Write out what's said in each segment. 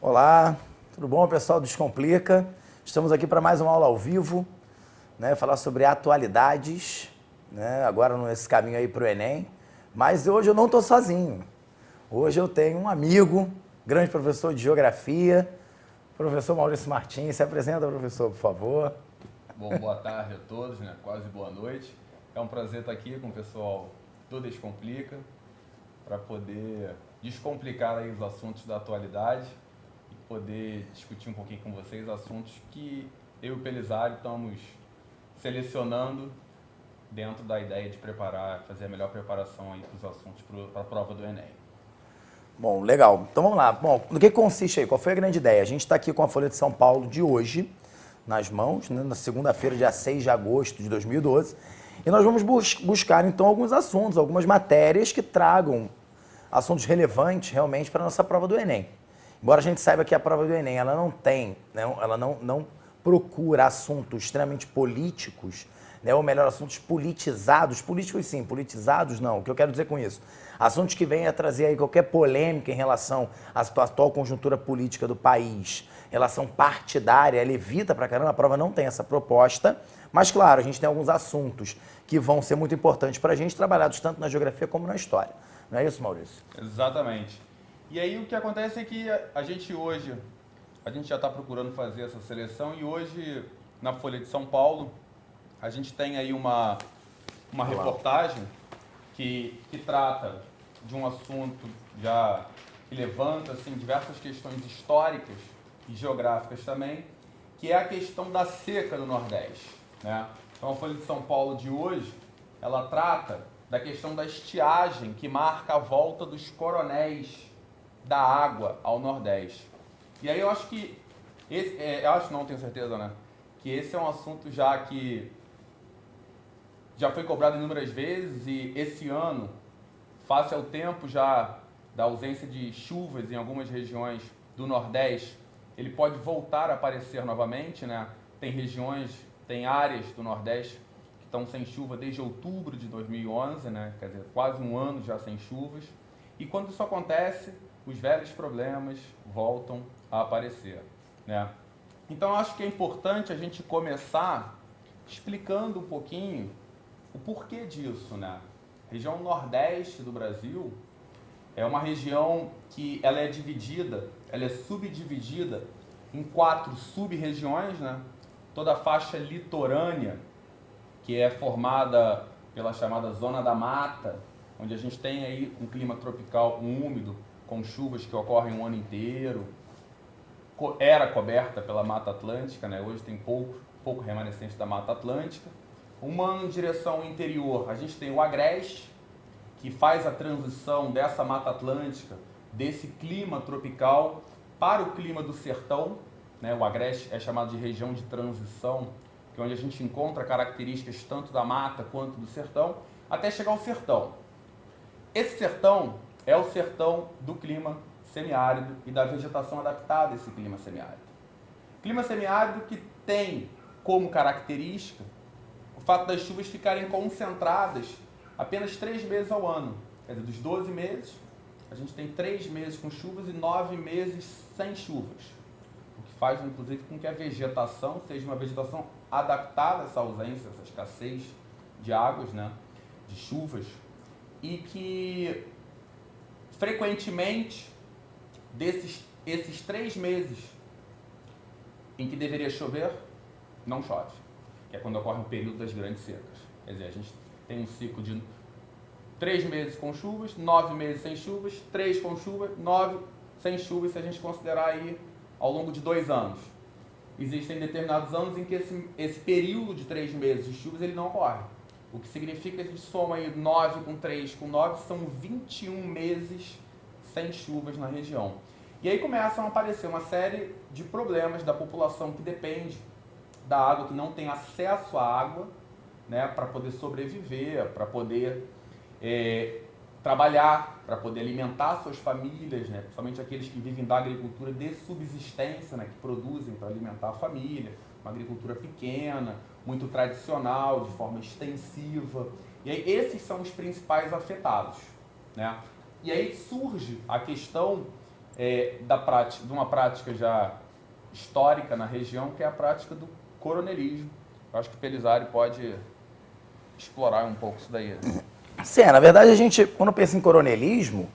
Olá, tudo bom, pessoal do Descomplica? Estamos aqui para mais uma aula ao vivo, né? Falar sobre atualidades, né? Agora nesse caminho aí para o Enem. Mas hoje eu não estou sozinho. Hoje eu tenho um amigo, grande professor de Geografia, professor Maurício Martins. Se apresenta, professor, por favor. Bom, boa tarde a todos, né? Quase boa noite. É um prazer estar aqui com o pessoal do Descomplica para poder descomplicar aí os assuntos da atualidade e poder discutir um pouquinho com vocês assuntos que eu e o Pelisário estamos selecionando dentro da ideia de preparar, fazer a melhor preparação aí para os assuntos para a prova do Enem. Bom, legal. Então vamos lá. Bom, no que consiste aí? Qual foi a grande ideia? A gente está aqui com a Folha de São Paulo de hoje nas mãos, né, na segunda-feira, dia 6 de agosto de 2012, e nós vamos buscar então alguns assuntos, algumas matérias que tragam assuntos relevantes realmente para a nossa prova do Enem. Embora a gente saiba que a prova do Enem ela não tem, né, ela não procura assuntos extremamente políticos, né, ou melhor, assuntos politizados, políticos sim, politizados não. O que eu quero dizer com isso? Assuntos que venham a trazer aí qualquer polêmica em relação à atual conjuntura política do país, relação partidária, ela evita pra caramba, a prova não tem essa proposta, mas claro, a gente tem alguns assuntos que vão ser muito importantes pra gente, trabalhados tanto na geografia como na história. Não é isso, Maurício? Exatamente. E aí o que acontece é que a gente já está procurando fazer essa seleção e hoje na Folha de São Paulo a gente tem aí uma reportagem que trata de um assunto já que levanta assim, diversas questões históricas e geográficas também, que é a questão da seca no Nordeste, né? Então a Folha de São Paulo de hoje, ela trata da questão da estiagem que marca a volta dos coronéis da água ao Nordeste. E aí eu acho que não tenho certeza, né? Que esse é um assunto já que já foi cobrado inúmeras vezes e esse ano, face ao tempo já da ausência de chuvas em algumas regiões do Nordeste, ele pode voltar a aparecer novamente, né? Tem regiões, tem áreas do Nordeste que estão sem chuva desde outubro de 2011, né? Quer dizer, quase um ano já sem chuvas. E quando isso acontece, os velhos problemas voltam a aparecer, né? Então, eu acho que é importante a gente começar explicando um pouquinho o porquê disso, né? A região nordeste do Brasil é uma região que ela é subdividida em 4 sub-regiões, né? Toda a faixa litorânea, que é formada pela chamada Zona da Mata, onde a gente tem aí um clima tropical úmido, com chuvas que ocorrem o ano inteiro, era coberta pela Mata Atlântica, né? Hoje tem pouco remanescente da Mata Atlântica. Uma em direção ao interior, a gente tem o Agreste, que faz a transição dessa Mata Atlântica, desse clima tropical, para o clima do sertão, né? O Agreste é chamado de região de transição, que é onde a gente encontra características tanto da mata quanto do sertão, até chegar ao sertão. Esse sertão é o sertão do clima semiárido e da vegetação adaptada a esse clima semiárido. Clima semiárido que tem como característica o fato das chuvas ficarem concentradas apenas 3 meses ao ano. Quer dizer, dos 12 meses, a gente tem 3 meses com chuvas e 9 meses sem chuvas. O que faz, inclusive, com que a vegetação seja uma vegetação adaptada a essa ausência, essa escassez de águas, né, de chuvas, e que, frequentemente, esses 3 meses em que deveria chover, não chove, que é quando ocorre o período das grandes secas. Quer dizer, a gente tem um ciclo de 3 meses com chuvas, 9 meses sem chuvas, 3 com chuva, 9 sem chuvas, se a gente considerar aí ao longo de 2 anos. Existem determinados anos em que esse período de 3 meses de chuvas ele não ocorre. O que significa que a gente soma aí 9 com 3 com 9, são 21 meses sem chuvas na região. E aí começam a aparecer uma série de problemas da população que depende da água, que não tem acesso à água, né, para poder sobreviver, para poder trabalhar, para poder alimentar suas famílias, né, principalmente aqueles que vivem da agricultura de subsistência, né, que produzem para alimentar a família, uma agricultura pequena, muito tradicional, de forma extensiva. E aí esses são os principais afetados, né? E aí surge a questão de uma prática já histórica na região, que é a prática do coronelismo. Eu acho que o Pelizari pode explorar um pouco isso daí. Sim, na verdade, a gente, quando pensa em coronelismo,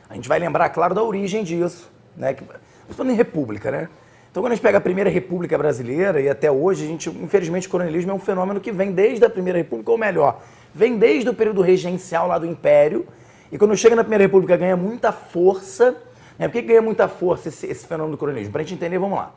a gente vai lembrar, claro, da origem disso, né? Estou falando em república, né? Então, quando a gente pega a primeira república brasileira e até hoje, a gente, infelizmente, o coronelismo é um fenômeno que vem desde a primeira república, ou melhor, vem desde o período regencial lá do Império, e quando chega na primeira república ganha muita força. Né? Por que ganha muita força esse fenômeno do coronelismo? Para a gente entender, vamos lá.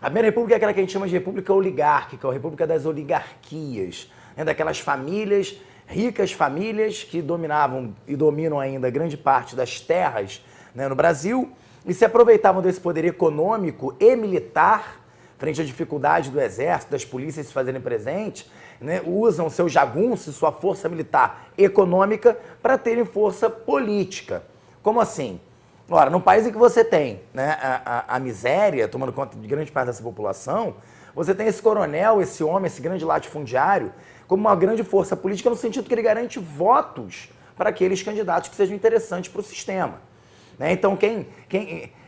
A primeira república é aquela que a gente chama de república oligárquica, ou república das oligarquias, né? Daquelas famílias, ricas famílias que dominavam e dominam ainda grande parte das terras, né, no Brasil, e se aproveitavam desse poder econômico e militar, frente à dificuldade do exército, das polícias se fazerem presentes, né, usam seu jagunço, sua força militar econômica para terem força política. Como assim? Ora, num país em que você tem, né, a miséria tomando conta de grande parte dessa população, você tem esse coronel, esse homem, esse grande latifundiário, como uma grande força política no sentido que ele garante votos para aqueles candidatos que sejam interessantes para o sistema. Né? Então,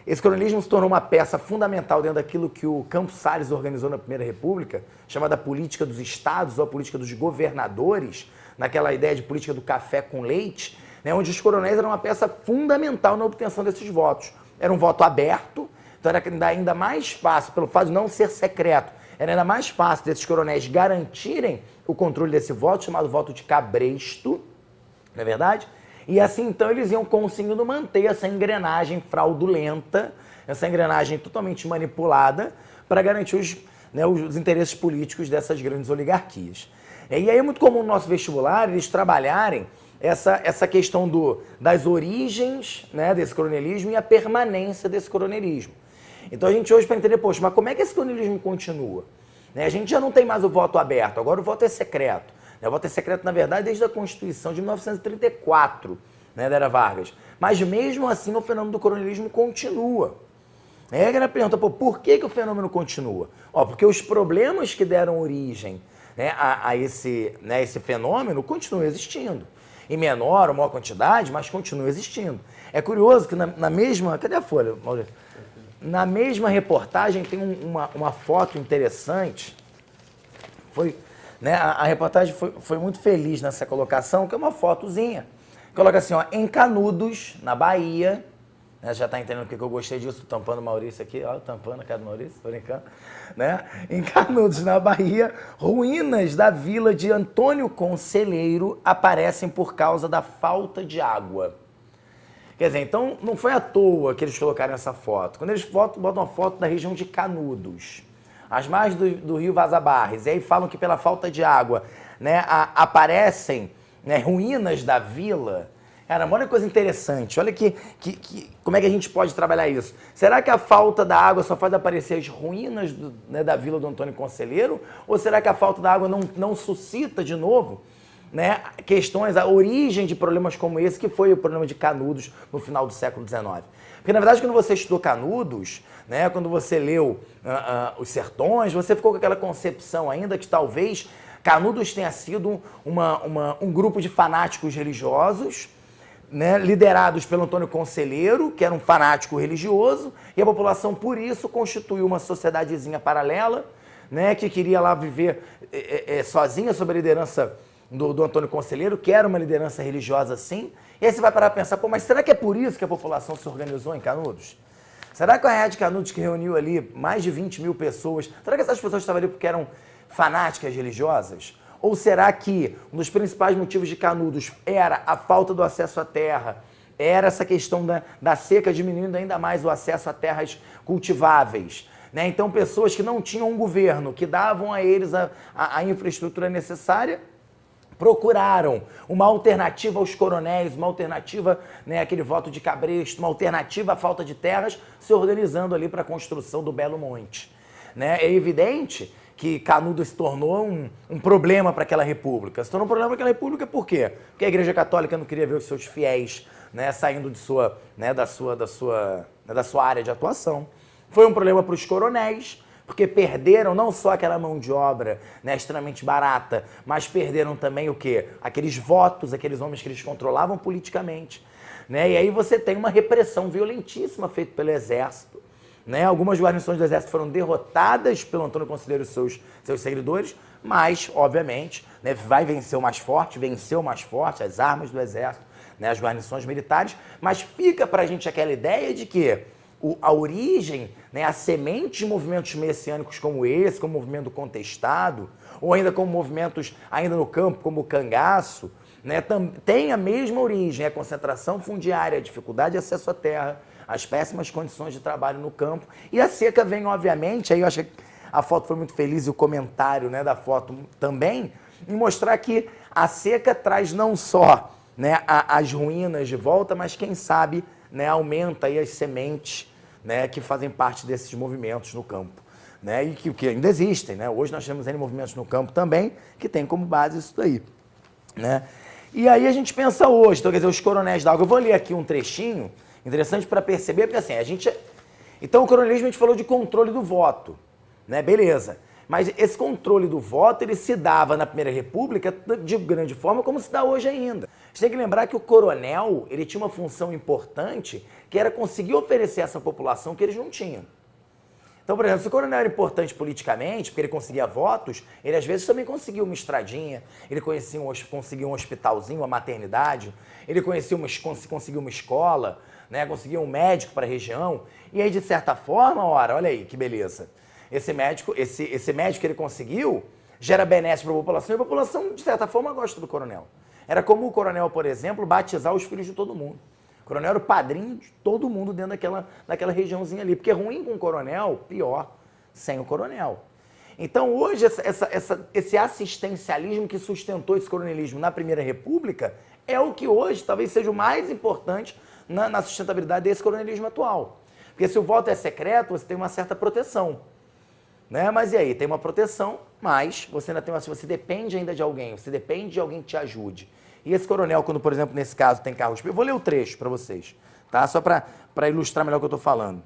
esse coronelismo se tornou uma peça fundamental dentro daquilo que o Campos Salles organizou na Primeira República, chamada política dos estados ou a política dos governadores, naquela ideia de política do café com leite, né, onde os coronéis eram uma peça fundamental na obtenção desses votos. Era um voto aberto, então era ainda mais fácil, pelo fato de não ser secreto, era ainda mais fácil desses coronéis garantirem o controle desse voto, chamado voto de cabresto, não é verdade? E assim, então, eles iam conseguindo manter essa engrenagem fraudulenta, essa engrenagem totalmente manipulada, para garantir os interesses políticos dessas grandes oligarquias. E aí é muito comum no nosso vestibular eles trabalharem essa questão das origens, né, desse coronelismo e a permanência desse coronelismo. Então a gente hoje, para entender, poxa, mas como é que esse coronelismo continua? Né, a gente já não tem mais o voto aberto, agora o voto é secreto. O voto é secreto, na verdade, desde a Constituição de 1934, né, da Era Vargas. Mas mesmo assim o fenômeno do coronelismo continua. Aí a galera pergunta, por que o fenômeno continua? Porque os problemas que deram origem, né, a esse fenômeno continuam existindo. Em menor ou maior quantidade, mas continuam existindo. É curioso que na mesma... Cadê a folha, Maurício? Na mesma reportagem tem uma foto interessante. A reportagem foi muito feliz nessa colocação, que é uma fotozinha. Coloca assim, em Canudos, na Bahia. Né, já está entendendo porque eu gostei disso, tampando o Maurício aqui, tampando a cara do Maurício, tô brincando. Né? Em Canudos, na Bahia, ruínas da vila de Antônio Conselheiro aparecem por causa da falta de água. Quer dizer, então não foi à toa que eles colocaram essa foto. Quando eles botam uma foto da região de Canudos, às margens do rio Vaza Barres, e aí falam que pela falta de água, né, aparecem, né, ruínas da vila. Cara, olha que coisa interessante, olha como é que a gente pode trabalhar isso. Será que a falta da água só faz aparecer as ruínas da vila do Antônio Conselheiro? Ou será que a falta da água não suscita de novo, né, questões, a origem de problemas como esse, que foi o problema de Canudos no final do século XIX? Porque, na verdade, quando você estudou Canudos, né, quando você leu Os Sertões, você ficou com aquela concepção ainda que talvez Canudos tenha sido um grupo de fanáticos religiosos, né, liderados pelo Antônio Conselheiro, que era um fanático religioso, e a população, por isso, constituiu uma sociedadezinha paralela, né, que queria lá viver sozinha sob a liderança do Antônio Conselheiro, que era uma liderança religiosa assim. E aí você vai parar para pensar, mas será que é por isso que a população se organizou em Canudos? Será que a Arraiá de Canudos, que reuniu ali mais de 20 mil pessoas, será que essas pessoas estavam ali porque eram fanáticas religiosas? Ou será que um dos principais motivos de Canudos era a falta do acesso à terra, era essa questão da seca diminuindo ainda mais o acesso a terras cultiváveis? Né? Então, pessoas que não tinham um governo, que davam a eles a infraestrutura necessária, procuraram uma alternativa aos coronéis, uma alternativa, né, àquele voto de cabresto, uma alternativa à falta de terras, se organizando ali para a construção do Belo Monte. Né? É evidente que Canudos se tornou um problema para aquela república. Se tornou um problema para aquela república por quê? Porque a Igreja Católica não queria ver os seus fiéis, né, saindo da sua área de atuação. Foi um problema para os coronéis, porque perderam não só aquela mão de obra, né, extremamente barata, mas perderam também o quê? Aqueles votos, aqueles homens que eles controlavam politicamente. né? E aí você tem uma repressão violentíssima feita pelo Exército, né? Algumas guarnições do Exército foram derrotadas pelo Antônio Conselheiro e seus seguidores, mas, obviamente, né, vai vencer o mais forte, venceu o mais forte, as armas do Exército, né, as guarnições militares, mas fica pra gente aquela ideia de que a origem, né, a semente de movimentos messiânicos como esse, como o movimento contestado, ou ainda como movimentos ainda no campo, como o cangaço, né, tem a mesma origem, a concentração fundiária, a dificuldade de acesso à terra, as péssimas condições de trabalho no campo. E a seca vem, obviamente, aí eu acho que a foto foi muito feliz e o comentário, né, da foto também, em mostrar que a seca traz não só, né, as ruínas de volta, mas quem sabe, né, aumenta aí as sementes, né, que fazem parte desses movimentos no campo, né, e que ainda existem, né? Hoje nós temos N movimentos no campo também que tem como base isso daí, né? E aí a gente pensa hoje, então quer dizer, os coronéis da água, eu vou ler aqui um trechinho interessante para perceber, porque assim, então o coronelismo a gente falou de controle do voto, né, beleza. Mas esse controle do voto, ele se dava na Primeira República de grande forma como se dá hoje ainda. A gente tem que lembrar que o coronel, ele tinha uma função importante, que era conseguir oferecer a essa população que eles não tinham. Então, por exemplo, se o coronel era importante politicamente, porque ele conseguia votos, ele às vezes também conseguia uma estradinha, ele conseguia um hospitalzinho, uma maternidade, ele conseguia uma escola, né, conseguia um médico para a região, e aí, de certa forma, olha aí que beleza. Esse médico que ele conseguiu gera benesse para a população, e a população, de certa forma, gosta do coronel. Era como o coronel, por exemplo, batizar os filhos de todo mundo. O coronel era o padrinho de todo mundo dentro daquela regiãozinha ali. Porque ruim com o coronel, pior sem o coronel. Então, hoje, esse assistencialismo que sustentou esse coronelismo na Primeira República é o que hoje talvez seja o mais importante na sustentabilidade desse coronelismo atual. Porque se o voto é secreto, você tem uma certa proteção. Né? Mas e aí? Tem uma proteção, mas você ainda você depende ainda de alguém, você depende de alguém que te ajude. E esse coronel, quando, por exemplo, nesse caso, tem carros... Eu vou ler o trecho para vocês, tá? Só para ilustrar melhor o que eu estou falando.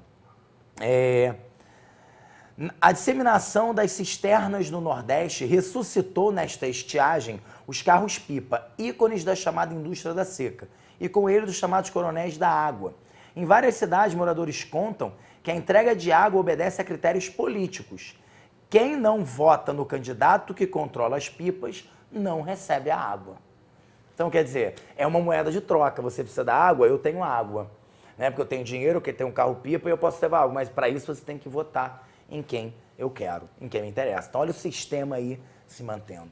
A disseminação das cisternas no Nordeste ressuscitou nesta estiagem os carros-pipa, ícones da chamada indústria da seca, e com eles os chamados coronéis da água. Em várias cidades, moradores contam que a entrega de água obedece a critérios políticos. Quem não vota no candidato que controla as pipas não recebe a água. Então, quer dizer, é uma moeda de troca. Você precisa da água, eu tenho água. Né? Porque eu tenho dinheiro, porque eu tenho um carro-pipa e eu posso levar água. Mas para isso você tem que votar em quem eu quero, em quem me interessa. Então, olha o sistema aí se mantendo.